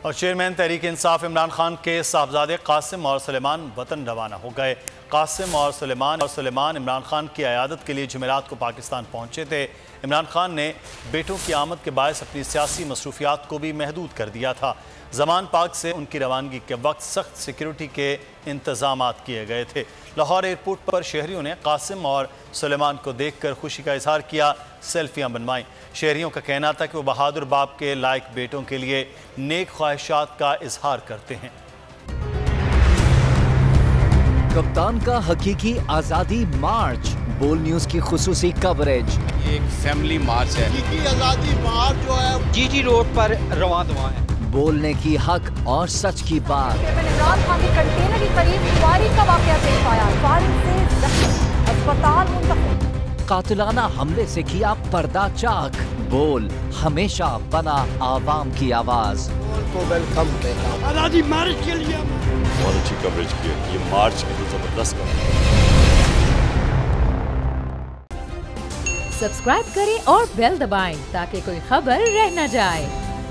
और चेयरमैन तहरीक इंसाफ इमरान खान के साहबजादे कासिम और सुलेमान वतन रवाना हो गए। कासिम और सुलेमान इमरान खान की अयादत के लिए जुमेरात को पाकिस्तान पहुंचे थे। इमरान खान ने बेटों की आमद के बायस अपनी सियासी मसरूफियात को भी महदूद कर दिया था। ज़मान पाक से उनकी रवानगी के वक्त सख्त सिक्योरिटी के इंतजाम किए गए थे। लाहौर एयरपोर्ट पर शहरियों ने कासिम और सुलेमान को देखकर खुशी का इजहार किया, सेल्फियां बनवाईं। शहरियों का कहना था कि वो बहादुर बाप के लायक बेटों के लिए नेक ख्वाहिशात का इजहार करते हैं। कप्तान का हकीकी आज़ादी मार्च, बोल न्यूज की खुसूसी कवरेज। ये एक फैमिली मार्च है। हकीकी आज़ादी मार्च जो है जीटी रोड पर रवां दवा है। बोलने की हक और सच की बात। इमरान खान के कंटेनर के करीब फायरिंग का वाकया पेश आया, फायरिंग से जख्मी, अस्पताल मुंतकिल। कातिलाना हमले से किया पर्दा चाक, बोल हमेशा बना आवाम की आवाज। को वेलकम देगा आज़ादी मार्च के लिए बहुत अच्छी कवरेज की है। ये मार्च की तो जबरदस्त कवरेज। सब्सक्राइब करें और बेल दबाएं ताकि कोई खबर रह न जाए।